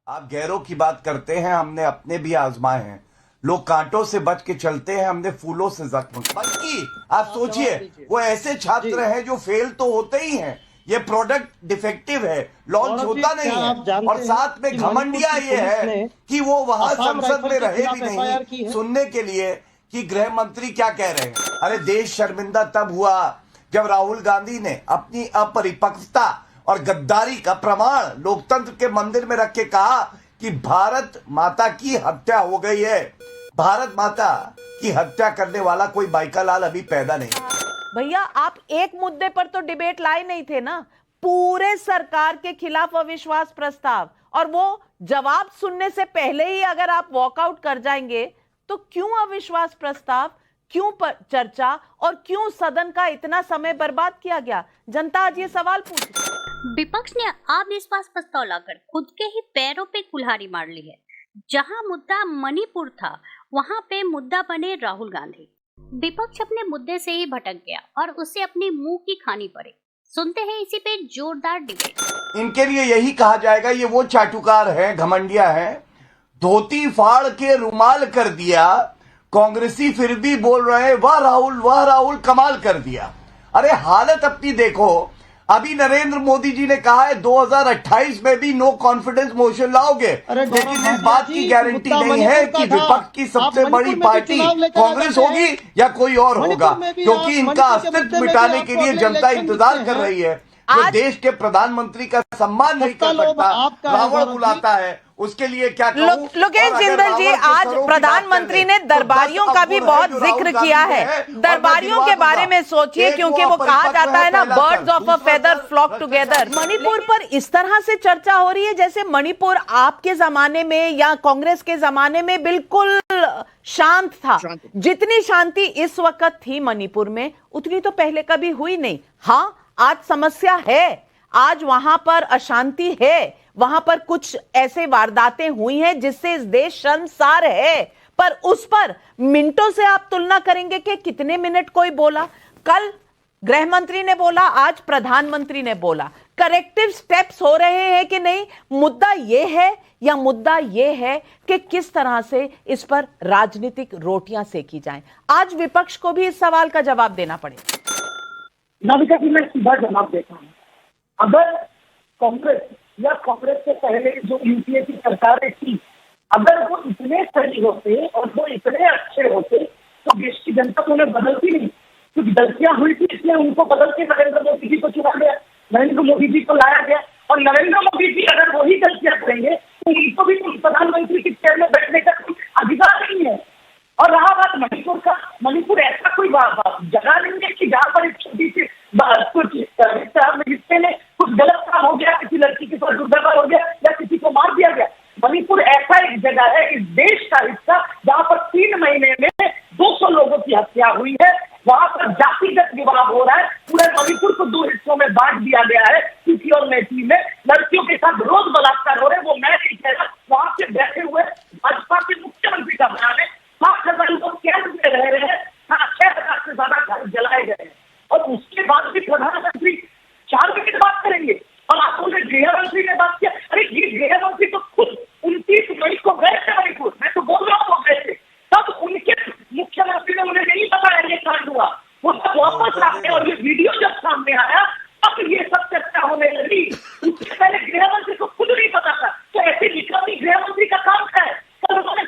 आप गैरों की बात करते हैं, हमने अपने भी आजमाए हैं। लोग कांटों से बच के चलते हैं, हमने फूलों से जख्म। बल्कि आप सोचिए, वो ऐसे छात्र हैं जो फेल तो होते ही हैं, ये प्रोडक्ट डिफेक्टिव है, लॉन्च होता नहीं है, और साथ में घमंडिया ये है कि वो वहां संसद में रहे भी नहीं सुनने के लिए कि गृह मंत्री क्या कह रहे हैं। अरे देश शर्मिंदा तब हुआ जब राहुल गांधी ने अपनी अपरिपक्वता और गद्दारी का प्रमाण लोकतंत्र के मंदिर में रख के कहा कि भारत माता की हत्या हो गई है। भारत माता की हत्या करने वाला कोई बाइकालाल अभी पैदा नहीं। भैया आप एक मुद्दे पर तो डिबेट लाए नहीं थे ना, पूरे सरकार के खिलाफ अविश्वास प्रस्ताव, और वो जवाब सुनने से पहले ही अगर आप वॉकआउट कर जाएंगे तो क्यों अविश्वास प्रस्ताव, क्यों चर्चा, और क्यों सदन का इतना समय बर्बाद किया गया? जनता आज ये सवाल पूछ। विपक्ष ने अविश्वास प्रस्ताव लाकर खुद के ही पैरों पे कुल्हाड़ी मार ली है। जहां मुद्दा मणिपुर था, वहां पे मुद्दा बने राहुल गांधी। विपक्ष अपने मुद्दे से ही भटक गया और उसे अपनी मुंह की खानी पड़ी। सुनते हैं इसी पे जोरदार डिबेट। इनके लिए यही कहा जाएगा, ये वो चाटुकार है, घमंडिया है, धोती फाड़ के रुमाल कर दिया। कांग्रेसी फिर भी बोल रहे हैं वाह राहुल कमाल कर दिया। अरे हालत अपनी देखो। अभी नरेंद्र मोदी जी ने कहा है 2028 में भी नो कॉन्फिडेंस मोशन लाओगे, लेकिन इस बात की गारंटी नहीं है कि विपक्ष की सबसे बड़ी पार्टी कांग्रेस होगी या कोई और होगा, क्योंकि इनका अस्तित्व मिटाने के लिए जनता इंतजार कर रही है। जो देश के प्रधानमंत्री का सम्मान नहीं कर सकता, रावण बुलाता है, उसके लिए क्या कहूं? लोकेश जिंदल जी, आज प्रधानमंत्री ने दरबारियों का भी बहुत जिक्र किया है। दरबारियों के बारे में सोचिए, क्योंकि वो कहा जाता है ना, birds of a feather flock together. Manipur पर इस तरह से चर्चा हो रही है जैसे मणिपुर आपके जमाने में या कांग्रेस के जमाने में बिल्कुल शांत था। जितनी शांति इस वक्त थी मणिपुर में, उतनी तो पहले कभी हुई नहीं। हाँ, आज समस्या है, आज वहां पर अशांति है, वहां पर कुछ ऐसे वारदातें हुई हैं जिससे इस देश शर्मसार है, पर उस पर मिनटों से आप तुलना करेंगे कि कितने मिनट कोई बोला। कल गृह मंत्री ने बोला, आज प्रधानमंत्री ने बोला। करेक्टिव स्टेप्स हो रहे हैं कि नहीं? मुद्दा यह है या मुद्दा यह है कि किस तरह से इस पर राजनीतिक रोटियां सेकी जाएं? आज विपक्ष को भी इस सवाल का जवाब देना पड़ेगा। नाविका जी, मैं सीधा जवाब देता हूँ। अगर कांग्रेस या कांग्रेस से पहले जो यूपीए की सरकारें थी, अगर वो इतने सही होते और वो इतने अच्छे होते तो देश की जनता को उन्हें बदलती नहीं। कुछ गलतियां हुई थी, इसलिए उनको बदल के नरेंद्र मोदी जी को चुना गया, नरेंद्र मोदी जी को लाया गया। और नरेंद्र मोदी जी अगर वही गलतियां करेंगे तो उनको भी प्रधानमंत्री की चेयर में बैठने का कोई अधिकार नहीं है। और रहा बात मणिपुर का, मणिपुर ऐसा कोई जगह नहीं है कि जहाँ पर एक छोटी सी कुछ रिश्ते में कुछ गलत काम हो गया, किसी लड़की के साथ दुर्व्यवहार हो गया या किसी को मार दिया गया। मणिपुर ऐसा एक जगह है, इस देश का हिस्सा, जहाँ पर 3 महीने में 200 लोगों की हत्या हुई है। वहां पर जातिगत विवाह हो रहा है। पूरे मणिपुर को 2 हिस्सों में बांट दिया गया है, किसी और मैथी में। लड़कियों के साथ रोज बलात्कार हो रहे हैं। वो मैं नहीं कह रहा, वहां से बैठे हुए भाजपा के मुख्यमंत्री का बयान है। 5,000 लोग कैंप में रह रहे हैं, 6,000 से ज्यादा घर जलाए गए हैं। और उसके बाद भी प्रधानमंत्री 4 मिनट बात करेंगे और आप बोले गृह मंत्री ने बात किया। अरे ये गृह मंत्री तो खुद 29 मई को गए थे मणिपुर, मैं तो बोल रहा हूँ गए थे, तब उनके मुख्यमंत्री ने उन्हें नहीं बताया ये कांड हुआ। वो सब वापस आ गए और ये वीडियो जब सामने आया तब ये सब चर्चा होने लगी। उससे पहले गृह मंत्री को खुद नहीं पता था। तो ऐसे निकलती गृह मंत्री का काम है। कल उन्होंने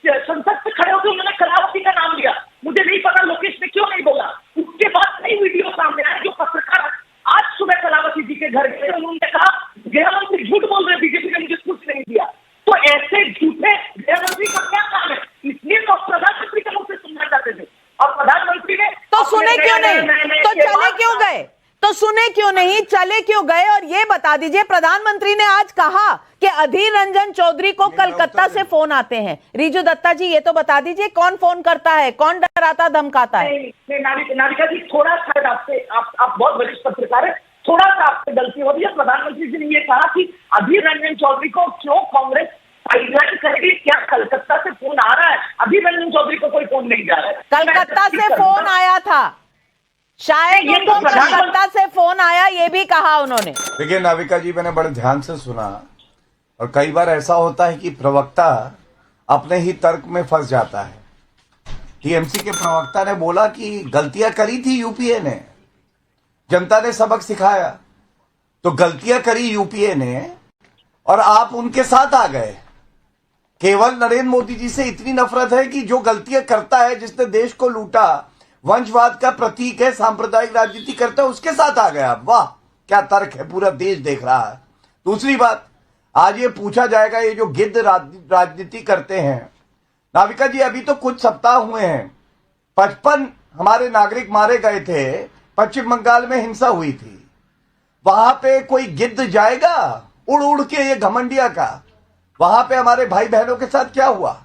संसद से खड़े होकर उन्होंने कलावती का नाम लिया। मुझे नहीं पता लोकेश ने क्यों नहीं बोला। उसके बाद कई वीडियो सामने आए जो पत्रकार आज सुबह कलावती जी के घर गए, उन्होंने कहा गृह मंत्री झूठ बोल रहे, बीजेपी ने मुझे कुछ नहीं दिया। तो ऐसे झूठे गृह मंत्री का क्या काम है? इसलिए तो प्रधानमंत्री के मुख से सुनना चाहते थे। और प्रधानमंत्री ने तो सुने क्यों नहीं? तो चले क्यों गए? तो सुने क्यों नहीं, चले क्यों गए? और ये बता दीजिए, प्रधानमंत्री ने आज कहा कि अधीर रंजन चौधरी को कलकत्ता से फोन आते हैं। रिजू दत्ता जी, ये तो बता दीजिए, कौन फोन करता है, कौन डराता धमकाता है? नाविका जी, थोड़ा शायद आपसे, आप बहुत वरिष्ठ पत्रकार है, थोड़ा सा आपसे गलती हो रही है। प्रधानमंत्री जी ने ये कहा कि अधीर रंजन चौधरी को क्यों कांग्रेस साइडलाइन करेगी? क्या कलकत्ता से फोन आ रहा है? अधीर रंजन चौधरी को कोई फोन नहीं जा रहा है। कलकत्ता से फोन आया था, शायद उनको कलकत्ता से फोन आया, ये भी कहा उन्होंने। देखिए नाविका जी, मैंने बड़े ध्यान से सुना। और कई बार ऐसा होता है कि प्रवक्ता अपने ही तर्क में फंस जाता है। टीएमसी के प्रवक्ता ने बोला कि गलतियां करी थी यूपीए ने, जनता ने सबक सिखाया। तो गलतियां करी यूपीए ने और आप उनके साथ आ गए। केवल नरेंद्र मोदी जी से इतनी नफरत है कि जो गलतियां करता है, जिसने देश को लूटा, वंशवाद का प्रतीक है, सांप्रदायिक राजनीति करता है, उसके साथ आ गया। वाह क्या तर्क है, पूरा देश देख रहा है। दूसरी बात, आज ये पूछा जाएगा, ये जो गिद्ध राजनीति करते हैं, नाविका जी अभी तो कुछ सप्ताह हुए हैं, 55 हमारे नागरिक मारे गए थे, पश्चिम बंगाल में हिंसा हुई थी। वहां पे कोई गिद्ध जाएगा उड़ उड़ के, ये घमंडिया का, वहां पे हमारे भाई बहनों के साथ क्या हुआ?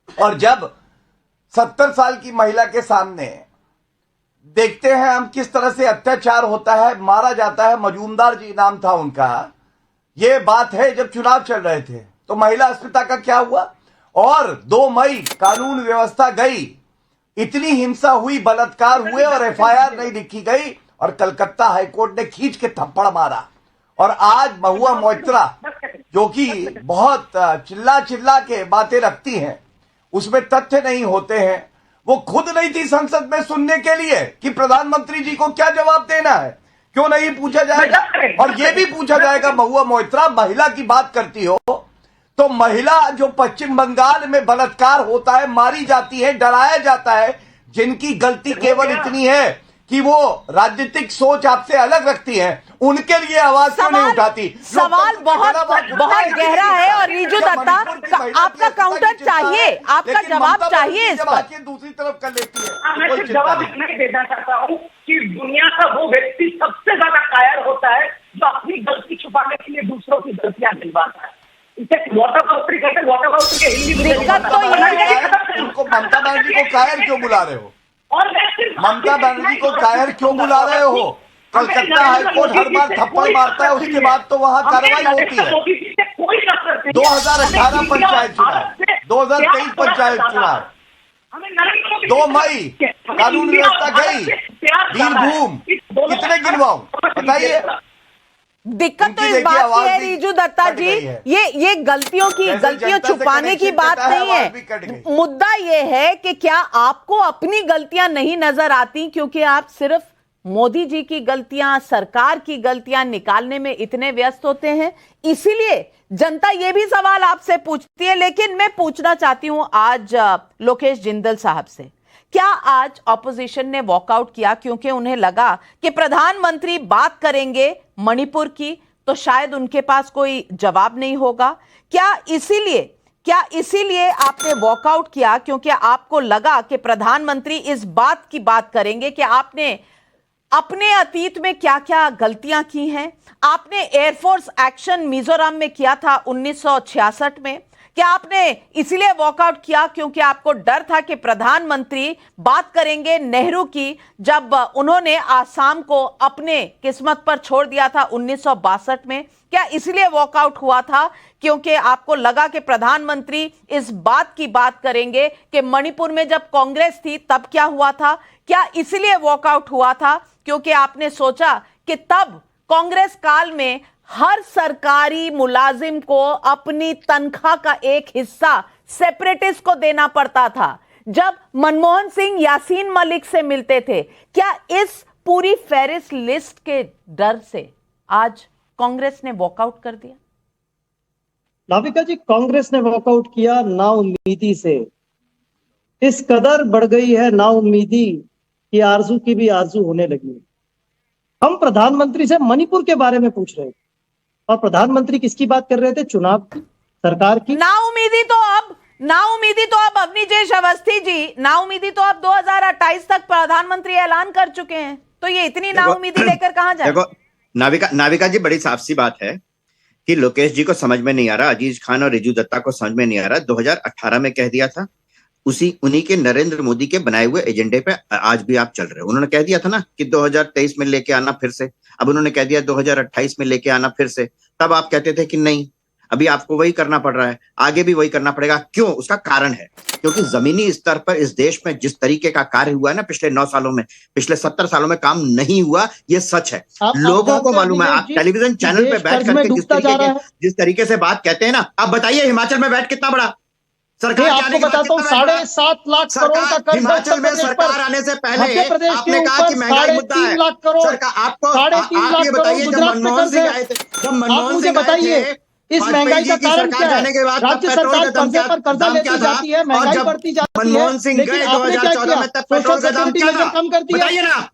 और जब 70 साल की महिला के सामने देखते हैं हम किस तरह से अत्याचार होता है, मारा जाता है, मजूमदार जी नाम था उनका, ये बात है जब चुनाव चल रहे थे, तो महिला अस्मिता का क्या हुआ? और 2 मई कानून व्यवस्था गई, इतनी हिंसा हुई, बलात्कार हुए और एफआईआर नहीं लिखी गई और कलकत्ता हाईकोर्ट ने खींच के थप्पड़ मारा। और आज महुआ मोइत्रा जो कि बहुत चिल्ला के बातें रखती हैं, उसमें तथ्य नहीं होते हैं, वो खुद नहीं थी संसद में सुनने के लिए कि प्रधानमंत्री जी को क्या जवाब देना है, क्यों नहीं पूछा जाएगा? और ये भी पूछा जाएगा, महुआ मोइत्रा महिला की बात करती हो तो महिला जो पश्चिम बंगाल में बलात्कार होता है, मारी जाती है, डराया जाता है, जिनकी गलती केवल इतनी है कि वो राजनीतिक सोच आपसे अलग रखती है, उनके लिए आवाज क्यों नहीं उठाती? सवाल बहुत गहरा है। और रिजू दत्ता, आपका काउंटर चाहिए, आपका जवाब चाहिए इस पर। दूसरी तरफ कर लेती मैं है। सिर्फ जवाब इतना ही देना चाहता हूँ कि दुनिया का वो व्यक्ति सबसे ज्यादा कायर होता है जो अपनी गलती छुपाने के लिए दूसरों की गलतियां गिनवाता है। इसे वाटर बाउंड्री कहते हैं, वाटर बाउंड्री के हिंदी में दिक्कत तो ये है, उनको ममता बनर्जी को कायर क्यों बुला रहे हो? और ममता बनर्जी को कायर क्यों बुला रहे हो? कलकत्ता हाईकोर्ट हर बार थप्पड़ मारता है, उसके बाद तो वहां कार्रवाई होती है। 2018 पंचायत चुनाव, 2023 पंचायत चुनाव, 2 मई कानून व्यवस्था गई, वीरभूम, कितने गिनवाऊं बताइए? दिक्कत तो इस बात की है रिजू दत्ता जी, ये गलतियों छुपाने की बात नहीं है। मुद्दा ये है कि क्या आपको अपनी गलतियां नहीं नजर आती, क्योंकि आप सिर्फ मोदी जी की गलतियां, सरकार की गलतियां निकालने में इतने व्यस्त होते हैं, इसीलिए जनता ये भी सवाल आपसे पूछती है। लेकिन मैं पूछना चाहती हूं आज लोकेश जिंदल साहब से, क्या आज ऑपोजिशन ने वॉकआउट किया क्योंकि उन्हें लगा कि प्रधानमंत्री बात करेंगे मणिपुर की तो शायद उनके पास कोई जवाब नहीं होगा? क्या इसीलिए आपने वॉकआउट किया क्योंकि आपको लगा कि प्रधानमंत्री इस बात की बात करेंगे कि आपने अपने अतीत में क्या क्या गलतियां की हैं? आपने एयरफोर्स एक्शन मिजोरम में किया था 1966 में, क्या आपने इसलिए वॉकआउट किया क्योंकि आपको डर था कि प्रधानमंत्री बात करेंगे नेहरू की, जब उन्होंने आसाम को अपने किस्मत पर छोड़ दिया था 1962 में? क्या इसलिए वॉकआउट हुआ था क्योंकि आपको लगा कि प्रधानमंत्री इस बात की बात करेंगे कि मणिपुर में जब कांग्रेस थी तब क्या हुआ था? क्या इसलिए वॉकआउट हुआ था क्योंकि आपने सोचा कि तब कांग्रेस काल में हर सरकारी मुलाजिम को अपनी तनख्वाह का एक हिस्सा सेपरेटिस्ट को देना पड़ता था, जब मनमोहन सिंह यासीन मलिक से मिलते थे? क्या इस पूरी फेरिस लिस्ट के डर से आज कांग्रेस ने वॉकआउट कर दिया? नाविका जी, कांग्रेस ने वॉकआउट किया नाउम्मीदी से। इस कदर बढ़ गई है नाउम्मीदी कि आरजू की भी आरजू होने लगी। हम प्रधानमंत्री से मणिपुर के बारे में पूछ रहे थे और प्रधानमंत्री किसकी बात कर रहे थे? चुनाव की, सरकार की। नाउम्मीदी तो अब अवनीश अवस्थी जी, नाउम्मीदी तो अब 2028 तक प्रधानमंत्री ऐलान कर चुके हैं, तो ये इतनी नाउम्मीदी लेकर कहां जाए? देखो नाविका जी, बड़ी साफ सी बात है कि लोकेश जी को समझ में नहीं आ रहा, अजीज खान और रिजू दत्ता को समझ में नहीं आ रहा। 2018 में कह दिया था, उन्हीं के नरेंद्र मोदी के बनाए हुए एजेंडे पे आज भी आप चल रहे हो। उन्होंने कह दिया था ना कि 2023 में लेके आना फिर से, अब उन्होंने कह दिया 2028 में लेके आना फिर से। तब आप कहते थे कि नहीं, अभी आपको वही करना पड़ रहा है, आगे भी वही करना पड़ेगा। क्यों? उसका कारण है क्योंकि जमीनी स्तर पर इस देश में जिस तरीके का कार्य हुआ है ना पिछले 9 सालों में, पिछले 70 सालों में काम नहीं हुआ, ये सच है। लोगों को मालूम है। आप टेलीविजन चैनल पे बैठ करके जिस तरीके से बात कहते हैं ना, आप बताइए हिमाचल में वैट कितना बड़ा? सरकार आपको बताता हूँ 7.5 लाख करोड़ का कर्ज हिमाचल में सरकार आने से पहले आपने कहा कि महंगाई मुद्दा है। 3.5 लाख करोड़, सरकार आपको 3.5 लाख ये बताइए, जब मनमोहन सिंह आए थे, आप मुझे बताइए इस महंगाई का कारण क्या है? राज्य सरकार कर्जे पर कर्जा लेती जाती है, महंगाई बढ़ती जाती है, मनमोहन सिंह गए 2014 में, तब पेट्रोल का दाम क्या था? कम कर दिया। बताइए ना।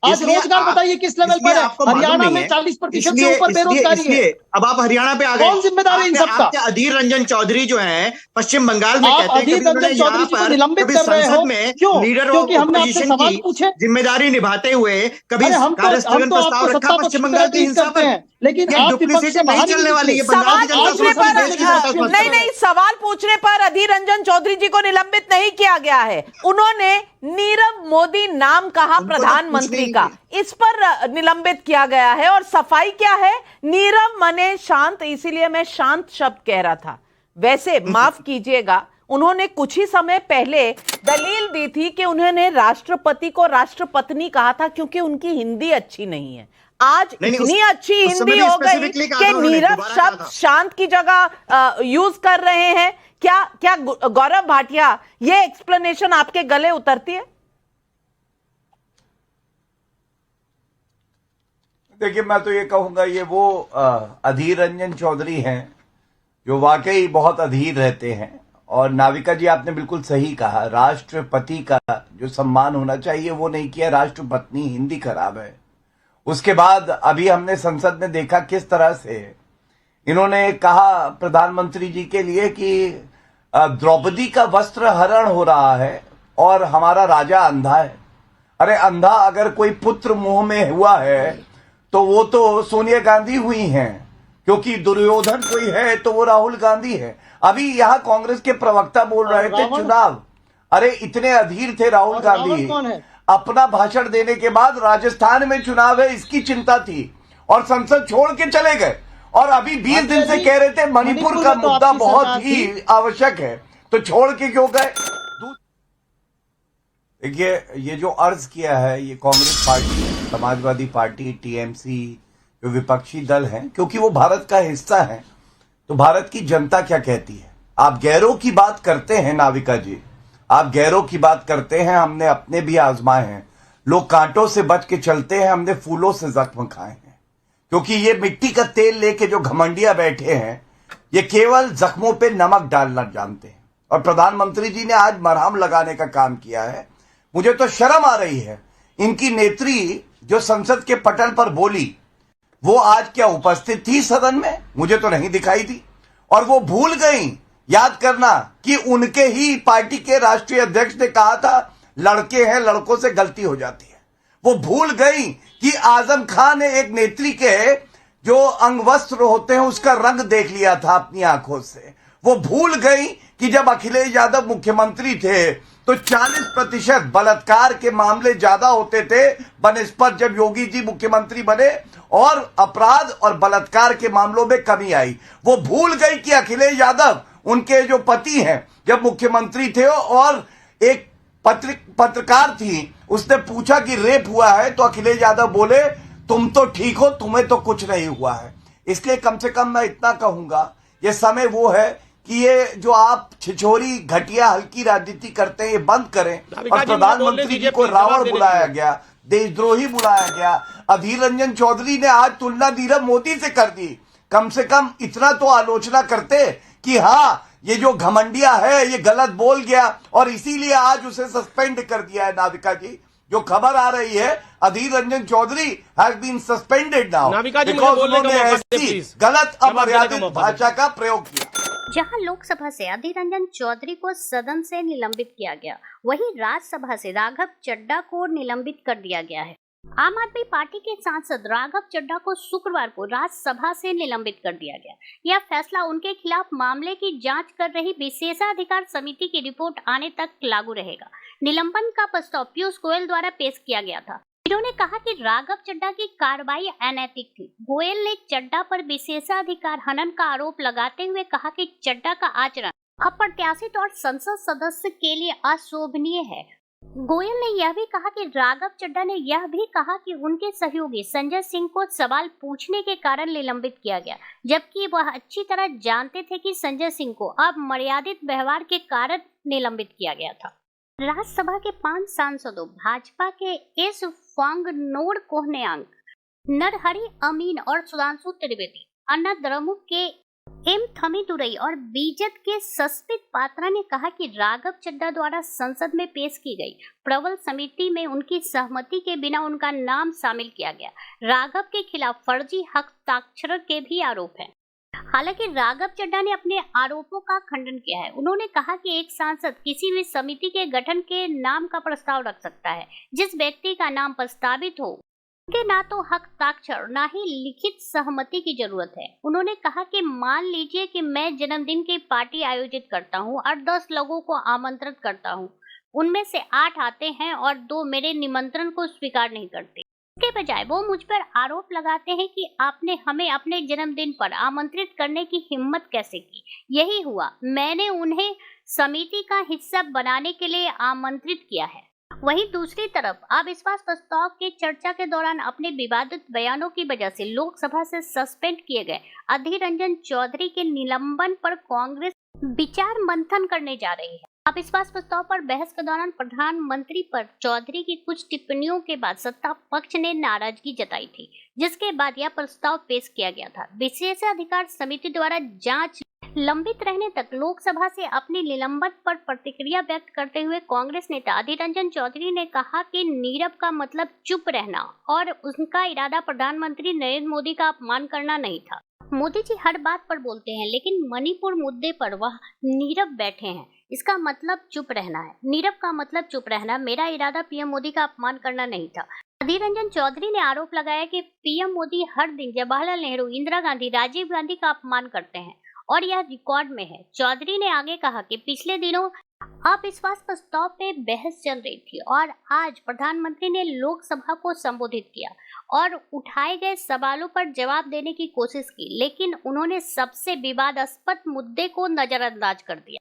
आज रोजगार बताइए किस लेवल पर है? हरियाणा में 40% से ऊपर बेरोजगारी है। अब आप हरियाणा पे आ गए। कौन जिम्मेदार है इन सबका? अधीर रंजन चौधरी जो हैं पश्चिम बंगाल में कहते हैं, अधीर रंजन चौधरी जी को निलंबित कर रहे हो क्यों? क्योंकि हमने आपसे सवाल पूछे, जिम्मेदारी निभाते हुए कभी हम तो प्रस्ताव रखा पश्चिम बंगाल की हिंसा पर, लेकिन आप विपक्ष से नहीं चलने वाली है। सवाल पूछने पर नहीं, सवाल पूछने पर अधीर रंजन चौधरी जी को निलंबित नहीं किया गया है। उन्होंने नीरव मोदी नाम कहा प्रधानमंत्री का, इस पर निलंबित किया गया है। और सफाई क्या है? नीरव मने शांत, इसीलिए मैं शांत शब्द कह रहा था। वैसे माफ कीजिएगा, उन्होंने कुछ ही समय पहले दलील दी थी कि उन्होंने राष्ट्रपति को राष्ट्रपत्नी कहा था क्योंकि उनकी हिंदी अच्छी नहीं है। आज इतनी अच्छी हिंदी हो गई कि नीरव शब्द शांत की जगह यूज कर रहे हैं। क्या गौरव भाटिया, ये एक्सप्लेनेशन आपके गले उतरती है? देखिए, मैं तो ये कहूंगा, ये वो अधीर रंजन चौधरी हैं जो वाकई बहुत अधीर रहते हैं। और नाविका जी, आपने बिल्कुल सही कहा, राष्ट्रपति का जो सम्मान होना चाहिए वो नहीं किया, राष्ट्रपत्नी, हिंदी खराब है। उसके बाद अभी हमने संसद में देखा किस तरह से इन्होंने कहा प्रधानमंत्री जी के लिए कि द्रौपदी का वस्त्र हरण हो रहा है और हमारा राजा अंधा है। अरे अंधा अगर कोई पुत्र मुंह में हुआ है तो वो तो सोनिया गांधी हुई हैं, क्योंकि दुर्योधन कोई है तो वो राहुल गांधी है। अभी यहां कांग्रेस के प्रवक्ता बोल रहे थे चुनाव, अरे इतने अधीर थे राहुल गांधी, अपना भाषण देने के बाद राजस्थान में चुनाव है इसकी चिंता थी और संसद छोड़ के चले गए। और अभी 20 दिन से कह रहे थे मणिपुर का मुद्दा बहुत ही आवश्यक है, तो छोड़ के क्यों गए? देखिए, ये जो अर्ज किया है ये Congress party, Samajwadi party, TMC जो विपक्षी दल हैं, क्योंकि वो भारत का हिस्सा है, तो भारत की जनता क्या कहती है? आप गैरों की बात करते हैं नाविका जी, आप गैरों की बात करते हैं, हमने अपने भी आजमाए हैं। लोग कांटों से बच के चलते हैं, हमने फूलों से जख्म खाए हैं। क्योंकि ये मिट्टी का तेल लेके जो घमंडिया बैठे हैं, ये केवल जख्मों पे नमक डालना जानते हैं। और प्रधानमंत्री जी ने आज मरहम लगाने का काम किया है। मुझे तो शर्म आ रही है, इनकी नेत्री जो संसद के पटल पर बोली, वो आज क्या उपस्थित थी सदन में? मुझे तो नहीं दिखाई दी। और वो भूल गई याद करना कि उनके ही पार्टी के राष्ट्रीय अध्यक्ष ने कहा था लड़के हैं, लड़कों से गलती हो जाती है। वो भूल गई कि आजम खान ने एक नेत्री के जो अंगवस्त्र होते हैं उसका रंग देख लिया था अपनी आंखों से। वो भूल गई कि जब अखिलेश यादव मुख्यमंत्री थे तो 40% बलात्कार के मामले ज्यादा होते थे बनस्पत जब योगी जी मुख्यमंत्री बने, और अपराध और बलात्कार के मामलों में कमी आई। वो भूल गई कि अखिलेश यादव उनके जो पति हैं जब मुख्यमंत्री थे, और एक पत्रकार थी, उसने पूछा कि रेप हुआ है तो अखिलेश यादव बोले तुम तो ठीक हो, तुम्हें तो कुछ नहीं हुआ है। इसलिए कम से कम मैं इतना कहूंगा, ये समय वो है कि ये जो आप छिछोरी घटिया हल्की राजनीति करते हैं ये बंद करें। और प्रधानमंत्री जी को रावण बुलाया गया, देशद्रोही बुलाया गया। अधीर रंजन चौधरी ने आज तुलना नीरव मोदी से कर दी। कम से कम इतना तो आलोचना करते कि हाँ ये जो घमंडिया है ये गलत बोल गया और इसीलिए आज उसे सस्पेंड कर दिया है। नाविका जी, जो खबर आ रही है Adhir Ranjan Chowdhury has been suspended now because उन्होंने ऐसी गलत अमर्यादित भाषा का प्रयोग किया। जहां लोकसभा से अधीर रंजन चौधरी को सदन से निलंबित किया गया, वहीं राज्यसभा से राघव चड्ढा को निलंबित कर दिया गया है। आम आदमी पार्टी के सांसद राघव चड्ढा को शुक्रवार को राज्यसभा से निलंबित कर दिया गया। यह फैसला उनके खिलाफ मामले की जांच कर रही विशेषाधिकार समिति की रिपोर्ट आने तक लागू रहेगा। निलंबन का प्रस्ताव पीयूष गोयल द्वारा पेश किया गया था। इन्होंने कहा कि राघव चड्ढा की कार्रवाई अनैतिक थी। गोयल ने चड्ढा पर विशेषाधिकार हनन का आरोप लगाते हुए कहा कि चड्ढा का आचरण अप्रत्याशित और संसद सदस्य के लिए अशोभनीय है। गोयल ने यह भी कहा कि राघव चड्ढा ने यह भी कहा कि उनके सहयोगी संजय सिंह को सवाल पूछने के कारण निलंबित किया गया, जबकि वह अच्छी तरह जानते थे कि संजय सिंह को अमर्यादित व्यवहार के कारण निलंबित किया गया था। राज्यसभा के 5 सांसदों भाजपा के एस फांगनोड कोहनेयांग, नरहरि अमीन और सुधांशु त्रिवेदी, अन्ना द्रमुक के एम थमीदुरई और बीजेपी के सस्मित पात्रा ने कहा कि राघव चड्ढा द्वारा संसद में पेश की गई प्रबल समिति में उनकी सहमति के बिना उनका नाम शामिल किया गया। राघव के खिलाफ फर्जी हस्ताक्षर के भी आरोप हैं। हालांकि राघव चड्ढा ने अपने आरोपों का खंडन किया है। उन्होंने कहा कि एक सांसद किसी भी समिति के गठन के नाम का प्रस्ताव रख सकता है। जिस व्यक्ति का नाम प्रस्तावित हो उनके ना तो हस्ताक्षर ना ही लिखित सहमति की जरूरत है। उन्होंने कहा कि मान लीजिए कि मैं जन्मदिन की पार्टी आयोजित करता हूं और 10 लोगों को आमंत्रित करता हूं, उनमें से 8 आते हैं और 2 मेरे निमंत्रण को स्वीकार नहीं करते। इसके बजाय वो मुझ पर आरोप लगाते हैं कि आपने हमें अपने जन्मदिन पर आमंत्रित करने की हिम्मत कैसे की। यही हुआ, मैंने उन्हें समिति का हिस्सा बनाने के लिए आमंत्रित किया है। वहीं दूसरी तरफ अविश्वास प्रस्ताव के चर्चा के दौरान अपने विवादित बयानों की वजह से लोकसभा से सस्पेंड किए गए अधीर रंजन चौधरी के निलंबन पर कांग्रेस विचार मंथन करने जा रही है। अविश्वास प्रस्ताव पर बहस के दौरान प्रधानमंत्री पर चौधरी की कुछ टिप्पणियों के बाद सत्ता पक्ष ने नाराजगी जताई थी, जिसके बाद यह प्रस्ताव पेश किया गया था। विशेषाधिकार समिति द्वारा जांच लंबित रहने तक लोकसभा से अपने निलंबन पर प्रतिक्रिया व्यक्त करते हुए कांग्रेस नेता अधीर रंजन चौधरी ने कहा कि नीरव का मतलब चुप रहना और उनका इरादा प्रधानमंत्री नरेंद्र मोदी का अपमान करना नहीं था। मोदी जी हर बात पर बोलते हैं, लेकिन मणिपुर मुद्दे पर वह नीरव बैठे हैं। इसका मतलब चुप रहना है। नीरव का मतलब चुप रहना। मेरा इरादा पीएम मोदी का अपमान करना नहीं था। अधीर रंजन चौधरी ने आरोप लगाया कि पीएम मोदी हर दिन जवाहरलाल नेहरू, इंदिरा गांधी, राजीव गांधी का अपमान करते हैं और यह रिकॉर्ड में है। चौधरी ने आगे कहा कि पिछले दिनों अविश्वास प्रस्ताव पे बहस चल रही थी और आज प्रधानमंत्री ने लोकसभा को संबोधित किया और उठाए गए सवालों पर जवाब देने की कोशिश की, लेकिन उन्होंने सबसे विवादास्पद मुद्दे को नजरअंदाज कर दिया।